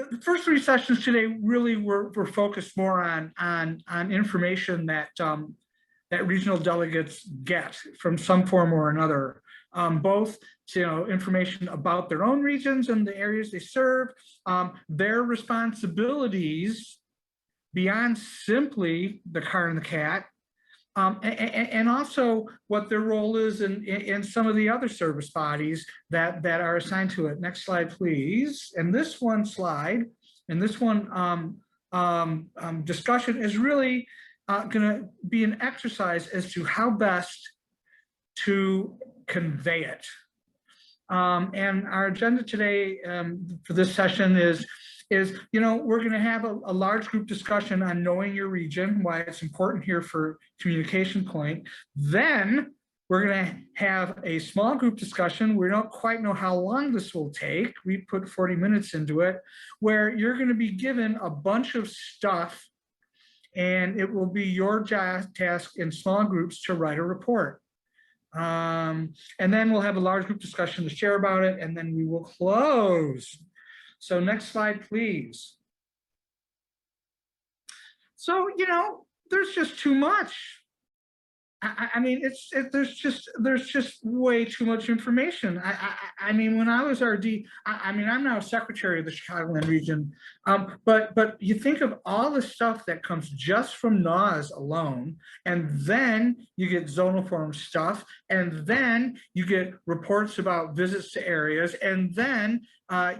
the first three sessions today really were focused more on information that that regional delegates get from some form or another, both information about their own regions and the areas they serve, their responsibilities beyond simply the car and the cat, and also what their role is in some of the other service bodies that are assigned to it. Next slide, please. And this one slide, and this one discussion is really going to be an exercise as to how best to convey it. And our agenda today for this session is we're going to have a large group discussion on knowing your region, why it's important here for communication point. Then we're going to have a small group discussion. We don't quite know how long this will take. We put 40 minutes into it, where you're going to be given a bunch of stuff, and it will be your task in small groups to write a report. And then we'll have a large group discussion to share about it, and then we will close. So next slide, please. So, there's just too much. I mean, there's just way too much information. I mean, when I was RD, I mean, I'm now secretary of the Chicagoland region, but you think of all the stuff that comes just from NAS alone, and then you get zonal forum stuff, and then you get reports about visits to areas, and then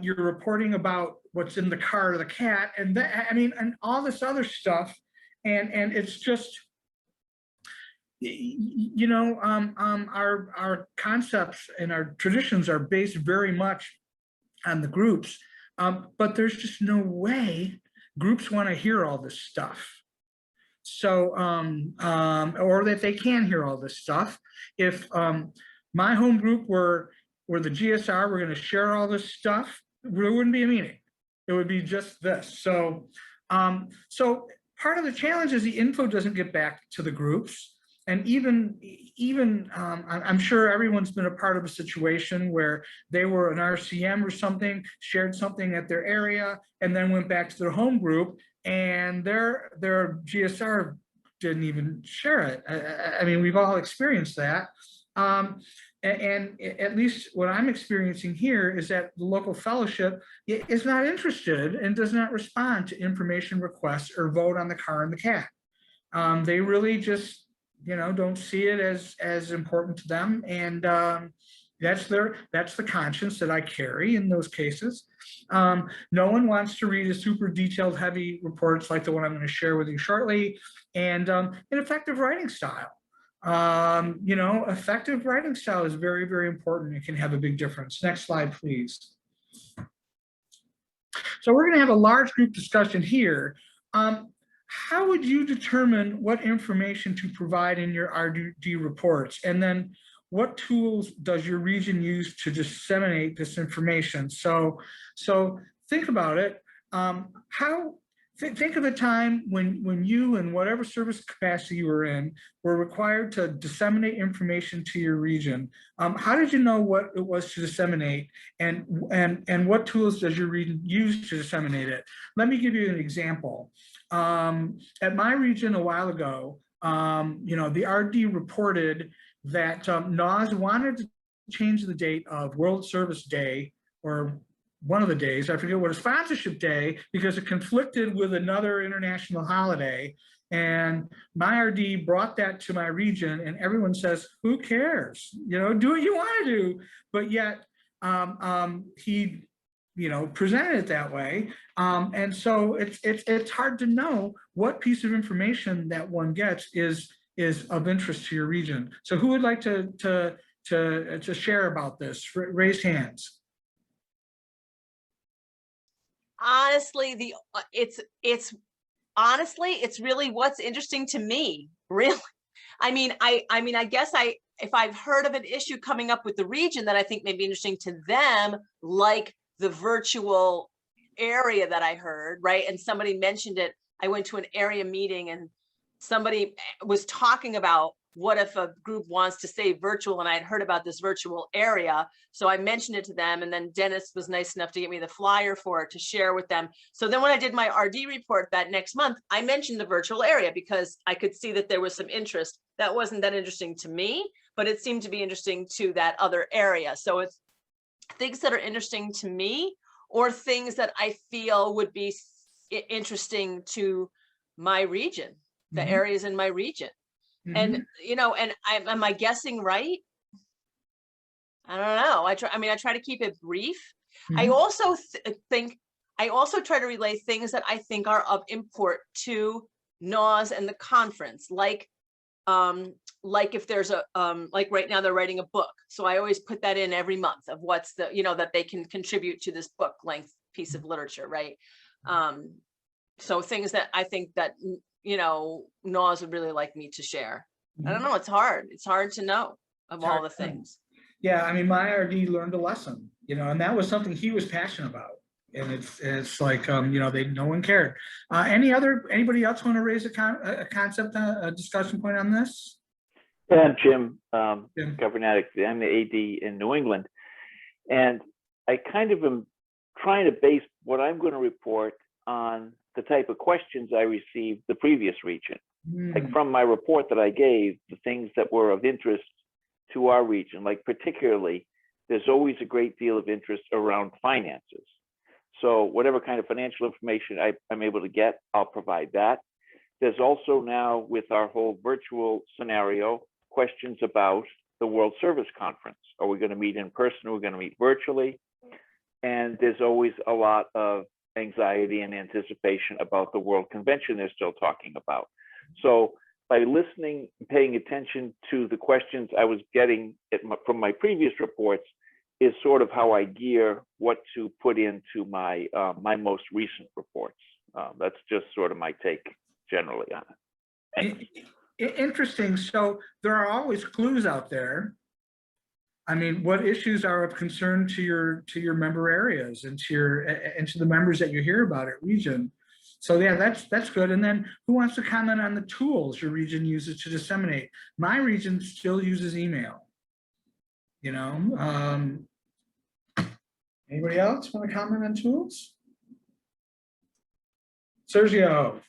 you're reporting about what's in the car or the cat, and then, I mean, and all this other stuff, and it's just, our concepts and our traditions are based very much on the groups, but there's just no way groups want to hear all this stuff. So, or that they can hear all this stuff. If my home group were the GSR, we're going to share all this stuff, there wouldn't be a meeting. It would be just this. So, so part of the challenge is the info doesn't get back to the groups. And even I'm sure everyone's been a part of a situation where they were an RCM or something, shared something at their area, and then went back to their home group, and their GSR didn't even share it. I mean, we've all experienced that. And at least what I'm experiencing here is that the local fellowship is not interested and does not respond to information requests or vote on the car and the cat. They really just don't see it as important to them, and that's the conscience that I carry in those cases. No one wants to read a super detailed, heavy reports like the one I'm going to share with you shortly, and an effective writing style. Effective writing style is very, very important. It can have a big difference. Next slide, please. So we're going to have a large group discussion here. How would you determine what information to provide in your RD reports? And then what tools does your region use to disseminate this information? So think about it. Think of a time when you, in whatever service capacity you were in, were required to disseminate information to your region. How did you know what it was to disseminate, and what tools does your region use to disseminate it? Let me give you an example. At my region a while ago, the RD reported that NAS wanted to change the date of World Service Day, or one of the days, I forget what, a sponsorship day, because it conflicted with another international holiday. And my RD brought that to my region, and everyone says, who cares? Do what you want to do. But yet he presented it that way. And so it's hard to know what piece of information that one gets is of interest to your region. So who would like to share about this? Raise hands. Honestly, it's really what's interesting to me, really. I mean, I guess if I've heard of an issue coming up with the region that I think may be interesting to them, like the virtual area that I heard, right? And somebody mentioned it. I went to an area meeting and somebody was talking about what if a group wants to stay virtual, and I had heard about this virtual area. So I mentioned it to them, and then Dennis was nice enough to get me the flyer for it to share with them. So then when I did my RD report that next month, I mentioned the virtual area because I could see that there was some interest. That wasn't that interesting to me, but it seemed to be interesting to that other area. So it's things that are interesting to me, or things that I feel would be interesting to my region, the areas in my region. And, you know, and am I guessing right? I don't know. I try to keep it brief. I also I also try to relay things that I think are of import to NAWS and the conference, like if there's a, like right now they're writing a book. So I always put that in every month of what's the, you know, that they can contribute to this book length piece of literature, right? So things that I think that, you know, NAWS would really like me to share. I don't know, it's hard. It's hard to know of all the things. Yeah, I mean, my RD learned a lesson, you know, and that was something he was passionate about. And it's like, you know, no one cared. Anybody else want to raise a concept, a discussion point on this? Yeah, I'm Jim, Jim. Governatic. I'm the AD in New England. And I kind of am trying to base what I'm going to report on the type of questions I received the previous region. Like from my report that I gave, the things that were of interest to our region, like particularly, there's always a great deal of interest around finances. So whatever kind of financial information I'm able to get, I'll provide that. There's also now, with our whole virtual scenario, questions about the World Service Conference. Are we going to meet in person? Are we going to meet virtually? And there's always a lot of anxiety and anticipation about the World Convention they're still talking about. So by listening, paying attention to the questions I was getting from my previous reports is sort of how I gear what to put into my my most recent reports. That's just sort of my take generally on it. Interesting. So there are always clues out there. I mean, what issues are of concern to your member areas and to the members that you hear about at region? So yeah, that's good. And then who wants to comment on the tools your region uses to disseminate? My region still uses email. You know, anybody else want to comment on tools? Sergio.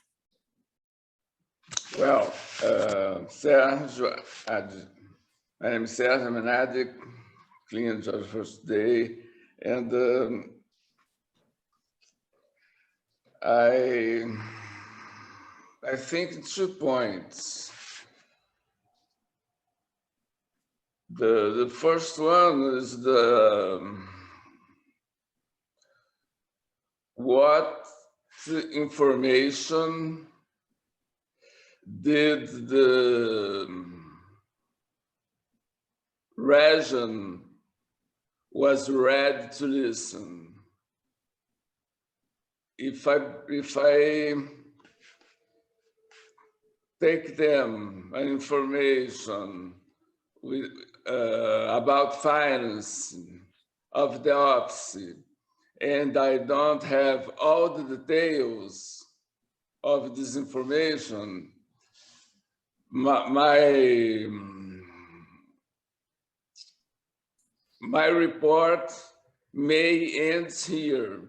Well, Sergio, my name is Sergio, I'm an addict, clean just first day, and I think 2 points. The first one is what information did the region was ready to listen? If I take them an information with, about finance of the office, and I don't have all the details of this information, my report may end here,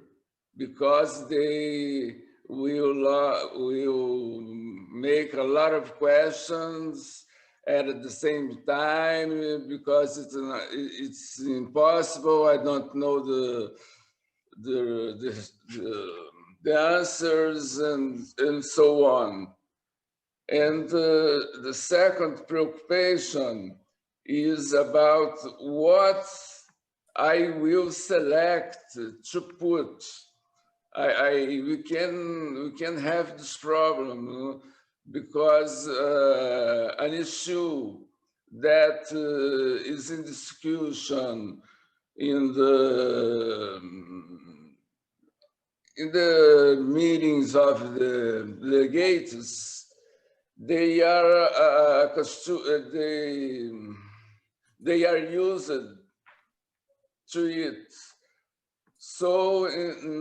because they will make a lot of questions at the same time, because it's impossible. I don't know the answers and so on. And the second preoccupation is about what I will select to put. We can have this problem because an issue that is in discussion in the meetings of the delegates, they are used to it. So in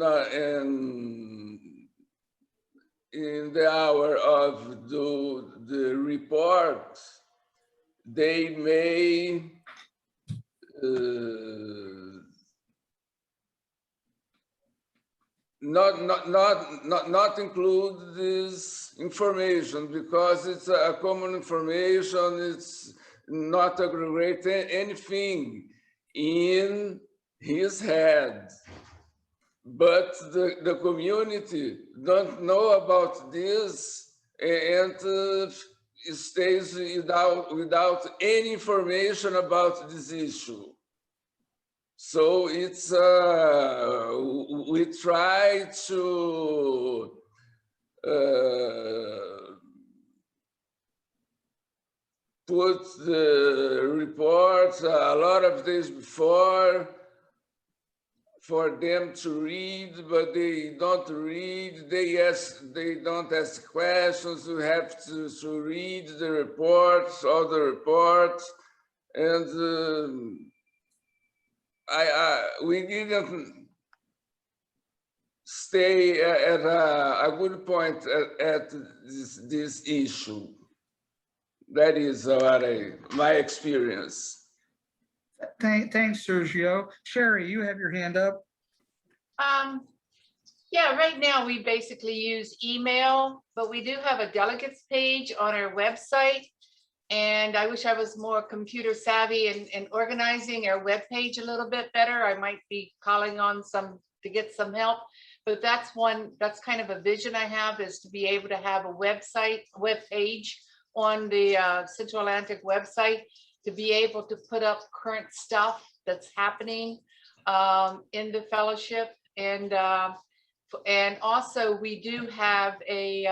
the hour of the report, they may not include this information because it's a common information. It's not aggregate anything in his head. But the community don't know about this and stays without any information about this issue. So it's we try to put the report a lot of days before for them to read, but they don't read. They don't ask questions. We have to read the reports, all the reports, and we didn't stay at a good point at this issue. That is my experience. Thanks, Sergio. Sherry, you have your hand up. Yeah, right now we basically use email, but we do have a delegates page on our website. And I wish I was more computer savvy and organizing our web page a little bit better. I might be calling on to get some help, but that's kind of a vision I have, is to be able to have a web page on the Central Atlantic website, to be able to put up current stuff that's happening in the fellowship. And also we do have a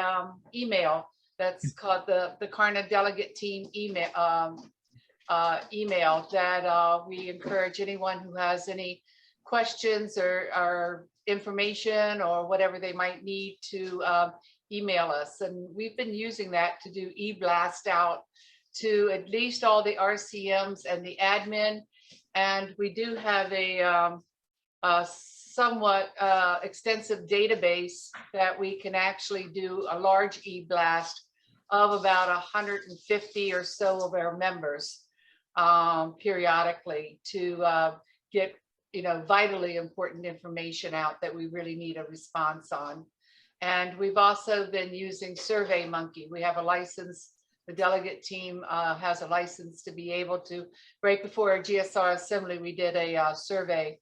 email that's called the Karna Delegate Team email that we encourage anyone who has any questions or information or whatever they might need to email us. And we've been using that to do e-blast out to at least all the RCMs and the admin. And we do have a somewhat extensive database that we can actually do a large e-blast of about 150 or so of our members periodically to get vitally important information out that we really need a response on. And we've also been using SurveyMonkey. We have a license. The delegate team has a license to be able to, right before our GSR assembly, we did a survey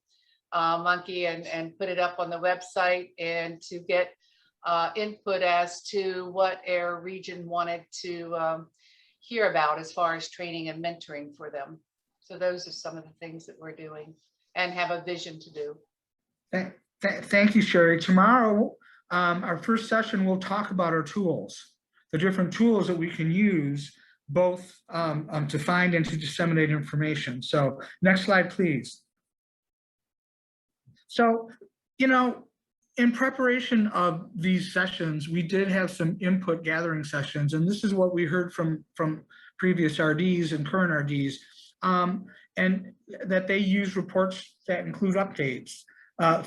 monkey and put it up on the website, and to get input as to what our region wanted to hear about as far as training and mentoring for them. So those are some of the things that we're doing and have a vision to do. Thank you, Sherry. Tomorrow, our first session, we'll talk about our tools, the different tools that we can use both to find and to disseminate information. So next slide, please. So, in preparation of these sessions, we did have some input gathering sessions, and this is what we heard from previous RDs and current RDs, and that they use reports that include updates,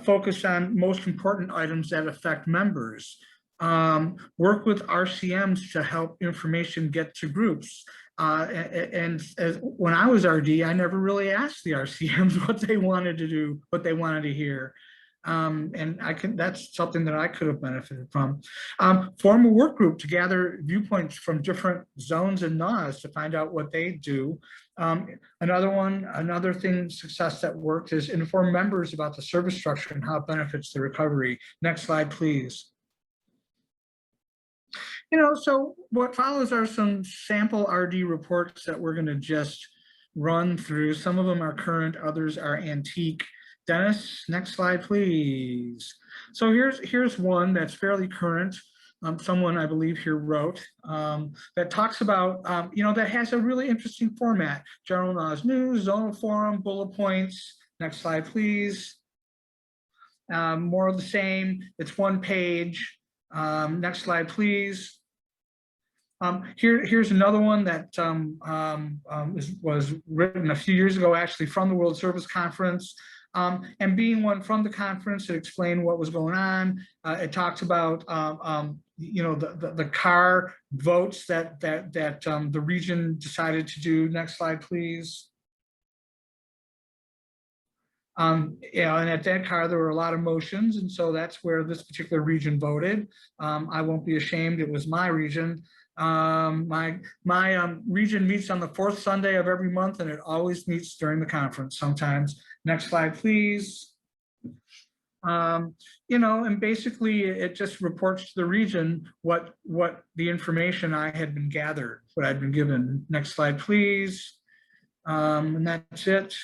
focus on most important items that affect members, work with RCMs to help information get to groups. And when I was RD, I never really asked the RCMs what they wanted to do, what they wanted to hear. And that's something that I could have benefited from. Form a work group to gather viewpoints from different zones and NAs to find out what they do. Another thing, success that worked, is inform members about the service structure and how it benefits the recovery. Next slide, please. So what follows are some sample RD reports that we're going to just run through. Some of them are current, others are antique. Dennis, next slide, please. So here's one that's fairly current. Someone I believe here wrote that talks about, that has a really interesting format. General NAS news, zonal forum, bullet points. Next slide, please. More of the same. It's one page. Next slide, please. Here's another one that was written a few years ago, actually, from the World Service Conference. And being one from the conference, it explained what was going on. It talks about you know, the car votes that the region decided to do. Next slide, please. Yeah, and at that car, there were a lot of motions, and so that's where this particular region voted. I won't be ashamed, it was my region. My region meets on the 4th Sunday of every month, and it always meets during the conference sometimes. Next slide, please. You know, and basically it just reports to the region what the information I had been gathered, what I'd been given. Next slide, please. And that's it.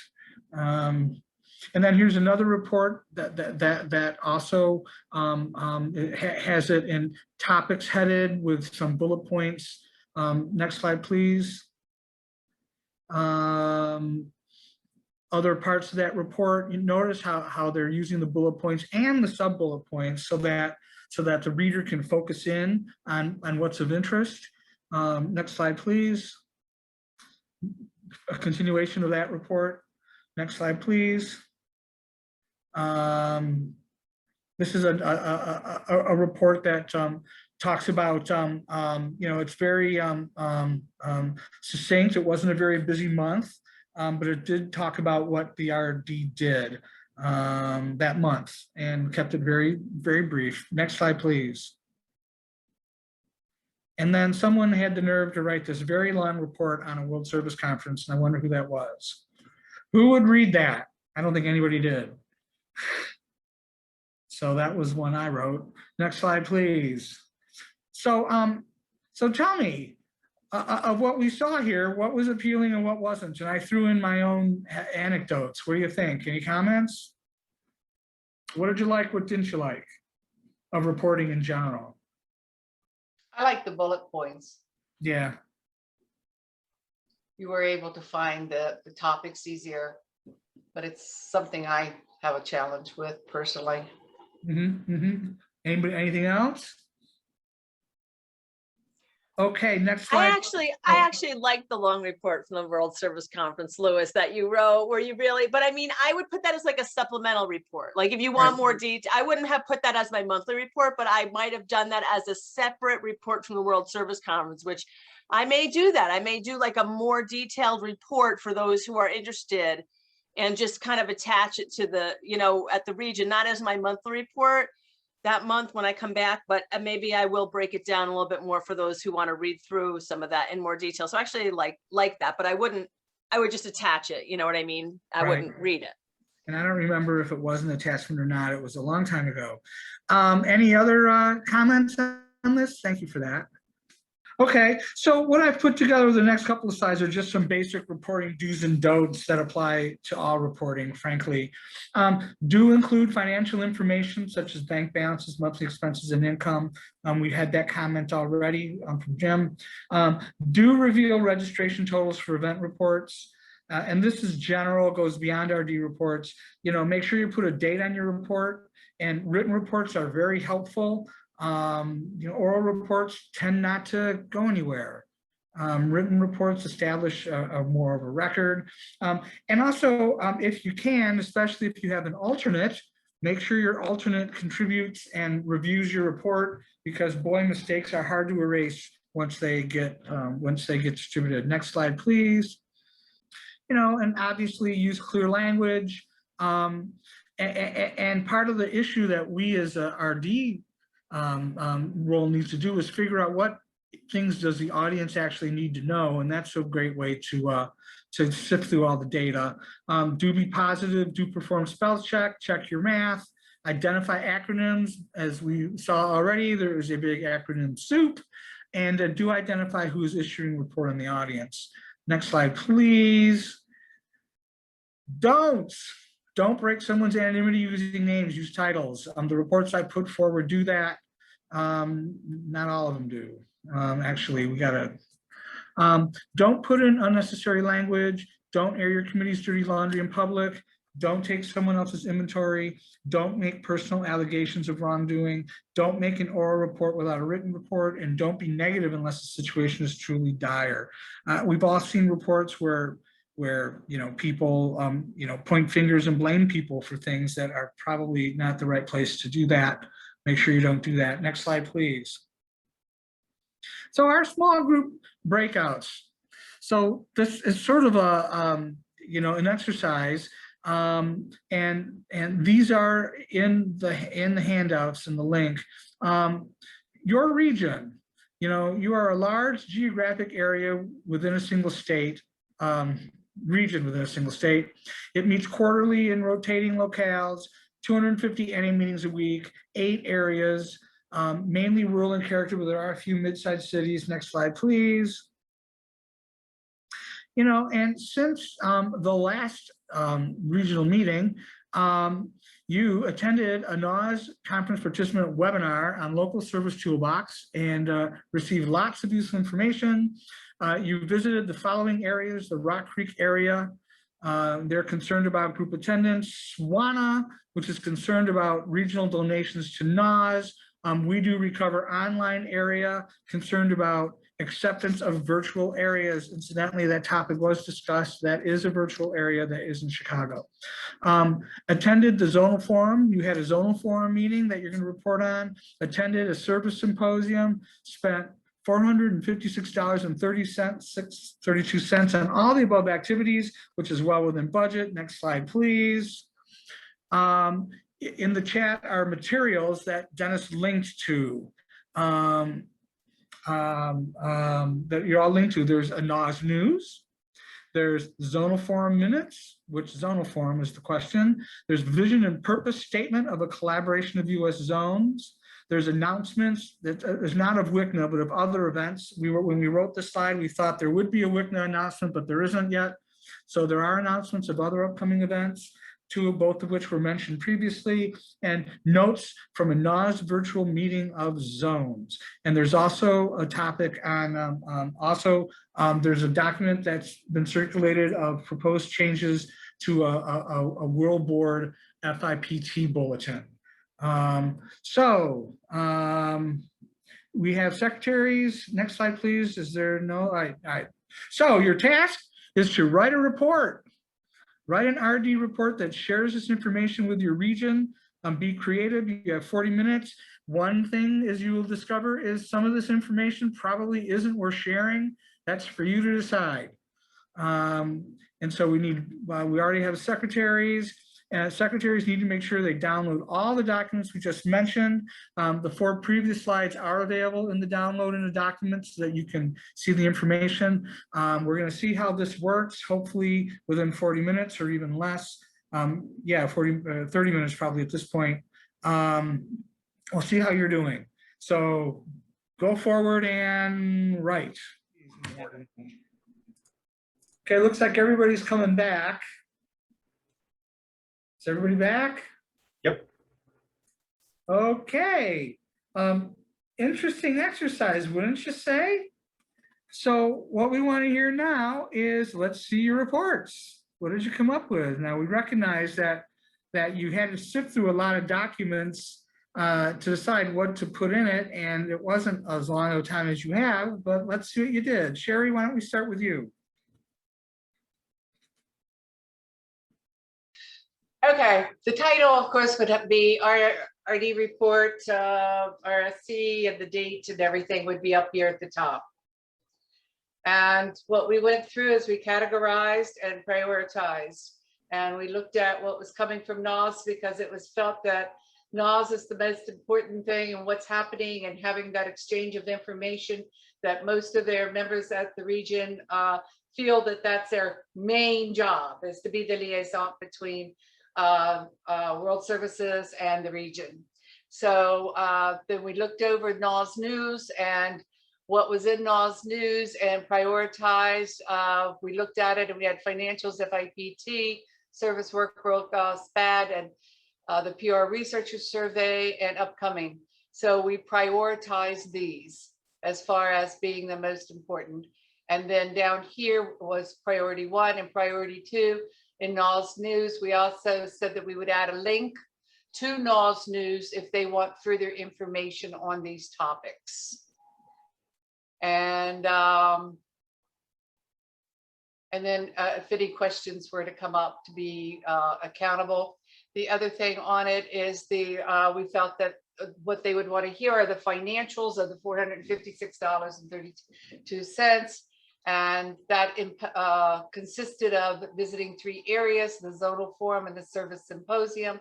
And then here's another report that also it has it in topics headed with some bullet points. Next slide, please. Other parts of that report, you notice how they're using the bullet points and the sub bullet points so that the reader can focus in on what's of interest. Next slide, please. A continuation of that report. Next slide, please. This is a report that talks about, you know, it's very succinct. It wasn't a very busy month, but it did talk about what the RD did that month and kept it very, very brief. Next slide, please. And then someone had the nerve to write this very long report on a World Service Conference, and I wonder who that was. Who would read that? I don't think anybody did. So that was one I wrote. Next slide, please. So, so tell me, of what we saw here, what was appealing and what wasn't? And I threw in my own anecdotes. What do you think? Any comments? What did you like? What didn't you like of reporting in general? I like the bullet points. Yeah. You were able to find the topics easier, but it's something I have a challenge with personally. Anybody, anything else? Okay, next slide. I actually liked the long report from the World Service Conference, Louis, that you wrote, where you really, but I mean, I would put that as like a supplemental report. Like if you want more detail, I wouldn't have put that as my monthly report, but I might have done that as a separate report from the World Service Conference, which I may do that. I may do like a more detailed report for those who are interested and just kind of attach it to the, you know, at the region, not as my monthly report that month when I come back, but maybe I will break it down a little bit more for those who want to read through some of that in more detail. So actually like that, but I would just attach it. You know what I mean? I wouldn't read it. And I don't remember if it was an attachment or not. It was a long time ago. Any other comments on this? Thank you for that. Okay, so what I've put together with the next couple of slides are just some basic reporting do's and don'ts that apply to all reporting, frankly. Do include financial information such as bank balances, monthly expenses, and income. We had that comment already from Jim. Do reveal registration totals for event reports. And this is general, goes beyond RD reports. You know, make sure you put a date on your report, and written reports are very helpful. You know, oral reports tend not to go anywhere. Written reports establish more of a record. And also, if you can, especially if you have an alternate, make sure your alternate contributes and reviews your report, because boy, mistakes are hard to erase once they get distributed. Next slide, please. You know, and obviously use clear language. And part of the issue that we as a RD role needs to do is figure out what things does the audience actually need to know, and that's a great way to sift through all the data. Do be positive, do perform spell check, check your math, identify acronyms. As we saw already, there is a big acronym soup, and do identify who is issuing report in the audience. Next slide, please. Don't break someone's anonymity using names, use titles. The reports I put forward do that. Not all of them do. Actually, we gotta, don't put in unnecessary language. Don't air your committee's dirty laundry in public. Don't take someone else's inventory. Don't make personal allegations of wrongdoing. Don't make an oral report without a written report, and don't be negative unless the situation is truly dire. We've all seen reports where you know, people you know, point fingers and blame people for things that are probably not the right place to do that. Make sure you don't do that. Next slide, please. So our small group breakouts. So this is sort of a, you know, an exercise, and these are in the handouts in the link. Your region, you know, you are a large geographic area within a single state, region within a single state. It meets quarterly in rotating locales, 250 NA meetings a week, 8 areas, mainly rural in character, but there are a few mid-sized cities. Next slide, please. You know, and since the last regional meeting, you attended a NAWS conference participant webinar on local service toolbox and received lots of useful information. You visited the following areas: the Rock Creek area. They're concerned about group attendance. SWANA, which is concerned about regional donations to NAWS. We do recover online area, concerned about acceptance of virtual areas. Incidentally, that topic was discussed. That is a virtual area that is in Chicago. Attended the Zonal Forum. You had a Zonal Forum meeting that you're going to report on. Attended a service symposium, spent $456.32 on all the above activities, which is well within budget. Next slide, please. In the chat are materials that Dennis linked to, that you're all linked to. There's a NAWS News. There's Zonal Forum Minutes, which Zonal Forum is the question. There's Vision and Purpose Statement of a Collaboration of US Zones. There's announcements that there's not of WICNA, but of other events. When we wrote this slide, we thought there would be a WICNA announcement, but there isn't yet. So there are announcements of other upcoming events, both of which were mentioned previously, and notes from a NAWS virtual meeting of zones. And there's also a topic on, there's a document that's been circulated of proposed changes to a World Board FIPT bulletin. We have secretaries. Next slide, please. Is there no, all right. So your task is to write a report. Write an RD report that shares this information with your region. Be creative. You have 40 minutes. One thing, as you will discover, is some of this information probably isn't worth sharing. That's for you to decide. And so we already have secretaries. Secretaries need to make sure they download all the documents we just mentioned. The 4 previous slides are available in the download in the documents so that you can see the information. We're going to see how this works, hopefully within 40 minutes or even less. 30 minutes probably at this point. We'll see how you're doing. So go forward and write. Okay, looks like everybody's coming back. Is everybody back? Yep. Okay. Interesting exercise, wouldn't you say? So what we want to hear now is, let's see your reports. What did you come up with? Now, we recognize that you had to sift through a lot of documents to decide what to put in it, and it wasn't as long a time as you have, but let's see what you did. Sherry, why don't we start with you? Okay, the title, of course, would be our RD report, RSC, and the date and everything would be up here at the top. And what we went through is we categorized and prioritized. And we looked at what was coming from NAWS, because it was felt that NAWS is the most important thing and what's happening, and having that exchange of information that most of their members at the region feel that that's their main job, is to be the liaison between World Services and the region. So then we looked over NAWS News and what was in NAWS News and prioritized. We looked at it and we had financials, FIPT, service work growth, SPAD, and the PR researcher survey and upcoming. So we prioritized these as far as being the most important. And then down here was priority 1 and priority 2. In NAWS News, we also said that we would add a link to NAWS News if they want further information on these topics. And then if any questions were to come up, to be accountable. The other thing on it is we felt that what they would want to hear are the financials of the $456.32. And that consisted of visiting 3 areas, the Zonal Forum and the Service Symposium.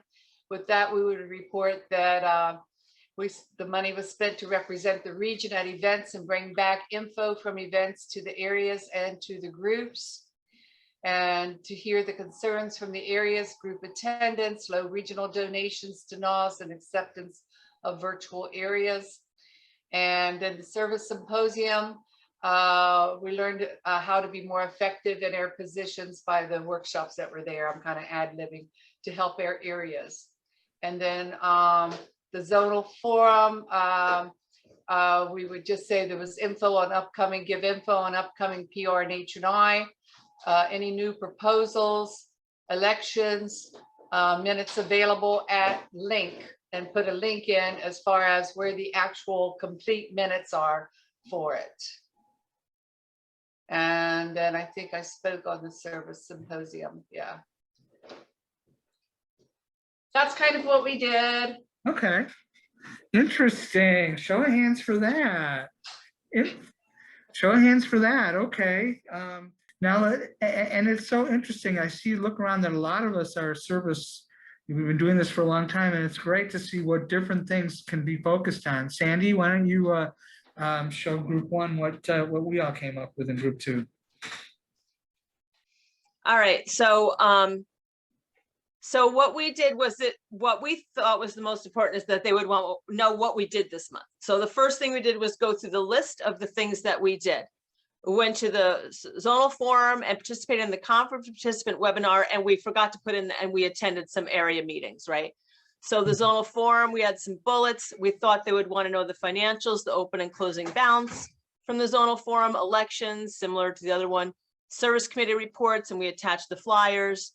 With that, we would report that the money was spent to represent the region at events and bring back info from events to the areas and to the groups, and to hear the concerns from the areas, group attendance, low regional donations to NAS, and acceptance of virtual areas. And then the Service Symposium, we learned how to be more effective in our positions by the workshops that were there. I'm kind of ad-libbing to help our areas. And then the Zonal Forum, we would just say there was info on upcoming, give info on upcoming PR and H&I, any new proposals, elections, minutes available at link, and put a link in as far as where the actual complete minutes are for it. And then I think I spoke on the Service Symposium. Yeah. That's kind of what we did. Okay, interesting. Show of hands for that. Show of hands for that. Okay. Now, and it's so interesting. I see, look around, that a lot of us are service. We've been doing this for a long time, and it's great to see what different things can be focused on. Sandy, why don't you show group 1 what we all came up with in group 2? All right, so so what we did was what we thought was the most important is that they would want to know what we did this month. So the first thing we did was go through the list of the things that we did. We went to the Zonal Forum and participated in the conference participant webinar, and we forgot to put in, and we attended some area meetings, right? So the Zonal Forum, we had some bullets. We thought they would want to know the financials, the open and closing balance from the Zonal Forum, elections, similar to the other one, service committee reports, and we attached the flyers.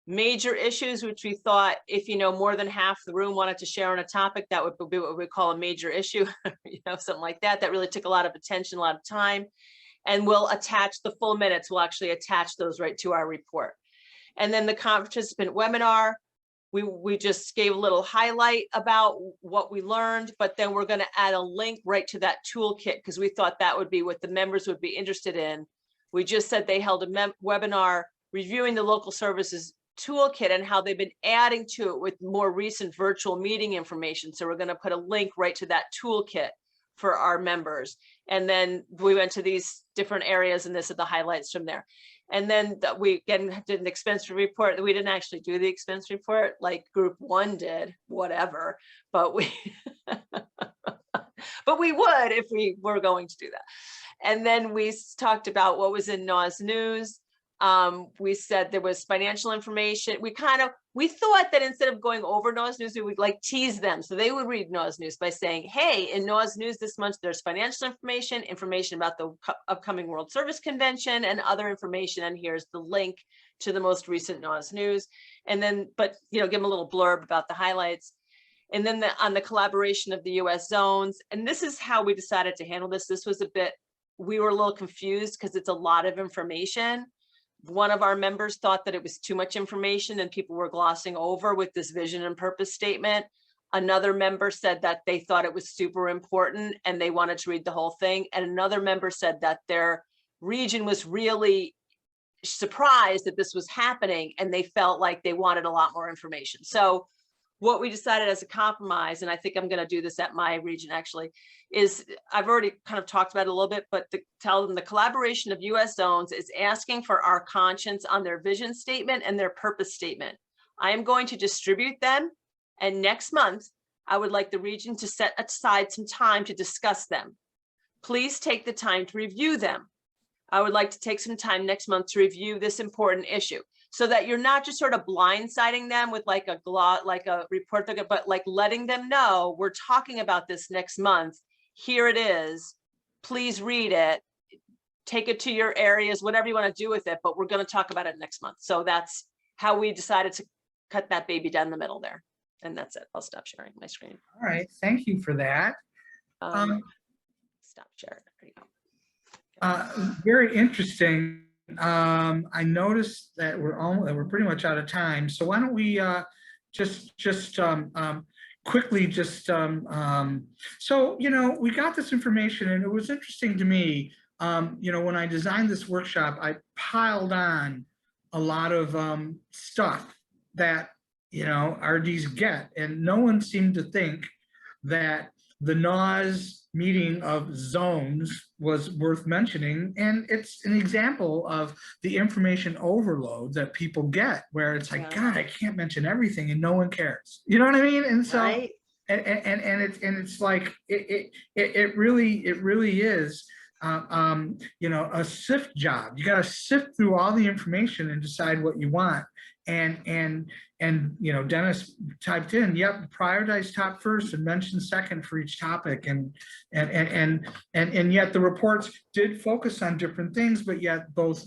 Major issues, which we thought if more than half the room wanted to share on a topic, that would be what we call a major issue, something like that. That really took a lot of attention, a lot of time. And we'll attach the full minutes. We'll actually attach those right to our report. And then the participant webinar, we just gave a little highlight about what we learned, but then we're going to add a link right to that toolkit because we thought that would be what the members would be interested in. We just said they held a webinar reviewing the local services toolkit and how they've been adding to it with more recent virtual meeting information. So we're going to put a link right to that toolkit for our members. And then we went to these different areas, and this are the highlights from there. And then we again did an expense report. We didn't actually do the expense report like group 1 did, whatever, but we but we would if we were going to do that. And then we talked about what was in NAS News. We said there was financial information. We thought that instead of going over NAS News, we would like tease them. So they would read NAS News by saying, hey, in NAS News this month, there's financial information about the upcoming World Service Convention and other information. And here's the link to the most recent NAS News. And then, but, give them a little blurb about the highlights. And then on the collaboration of the US zones. And this is how we decided to handle this. This was we were a little confused because it's a lot of information. One of our members thought that it was too much information and people were glossing over with this vision and purpose statement. Another member said that they thought it was super important and they wanted to read the whole thing. And another member said that their region was really surprised that this was happening and they felt like they wanted a lot more information. So what we decided as a compromise, and I think I'm going to do this at my region actually, is I've already kind of talked about it a little bit, but to tell them the collaboration of US zones is asking for our conscience on their vision statement and their purpose statement. I am going to distribute them, and next month, I would like the region to set aside some time to discuss them. Please take the time to review them. I would like to take some time next month to review this important issue, so that you're not just sort of blindsiding them with like a report, but like letting them know we're talking about this next month. Here it is. Please read it. Take it to your areas, whatever you want to do with it, but we're going to talk about it next month. So that's how we decided to cut that baby down the middle there. And that's it. I'll stop sharing my screen. All right, thank you for that. Stop sharing. There you go. Very interesting. I noticed that we're pretty much out of time. So why don't we just quickly just, so, we got this information and it was interesting to me, when I designed this workshop, I piled on a lot of stuff that, RDs get, and no one seemed to think that the NA's meeting of zones was worth mentioning. And it's an example of the information overload that people get, where it's like, Yeah. God, I can't mention everything and no one cares. You know what I mean? And so, Right? it's like, it really is, a sift job. You got to sift through all the information and decide what you want. And Dennis typed in, yep, prioritize top first and mention second for each topic. And yet the reports did focus on different things, but yet both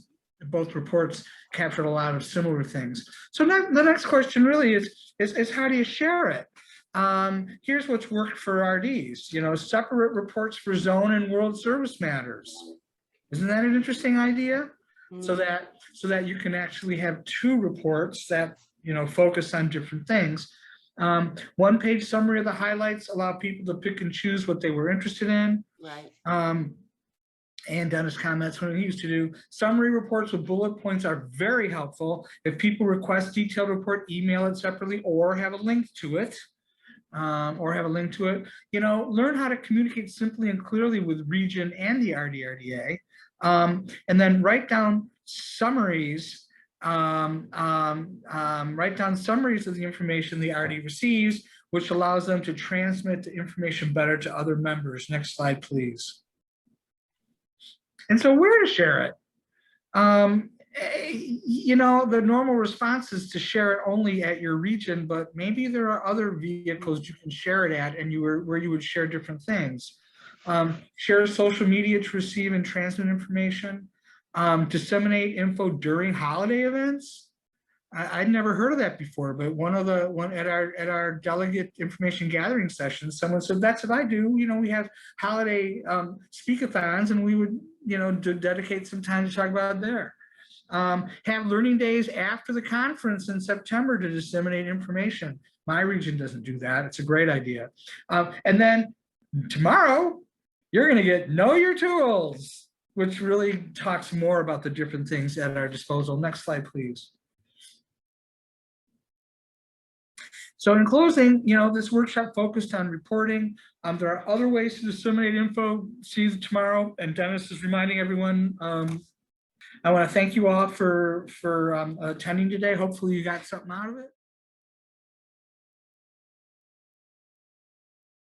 reports captured a lot of similar things. So the next question really is how do you share it? Here's what's worked for RDs, separate reports for zone and world service matters. Isn't that an interesting idea? So that you can actually have two reports that, focus on different things. One-page summary of the highlights allow people to pick and choose what they were interested in. Right. And Dennis comments when he used to do summary reports with bullet points are very helpful. If people request detailed report, email it separately or have a link to it. Learn how to communicate simply and clearly with region and the RDRDA. And then write down summaries. Write down summaries of the information the RD receives, which allows them to transmit the information better to other members. Next slide, please. And so where to share it? The normal response is to share it only at your region, but maybe there are other vehicles you can share it at, and where you would share different things. Share social media to receive and transmit information. Disseminate info during holiday events. I'd never heard of that before, but one at our delegate information gathering session, someone said, that's what I do. We have holiday speakathons, and we would, dedicate some time to talk about it there. Have learning days after the conference in September to disseminate information. My region doesn't do that. It's a great idea. And then tomorrow, you're going to get Know Your Tools, which really talks more about the different things at our disposal. Next slide, please. So in closing, this workshop focused on reporting. There are other ways to disseminate info. See you tomorrow. And Dennis is reminding everyone, I want to thank you all for attending today. Hopefully you got something out of it.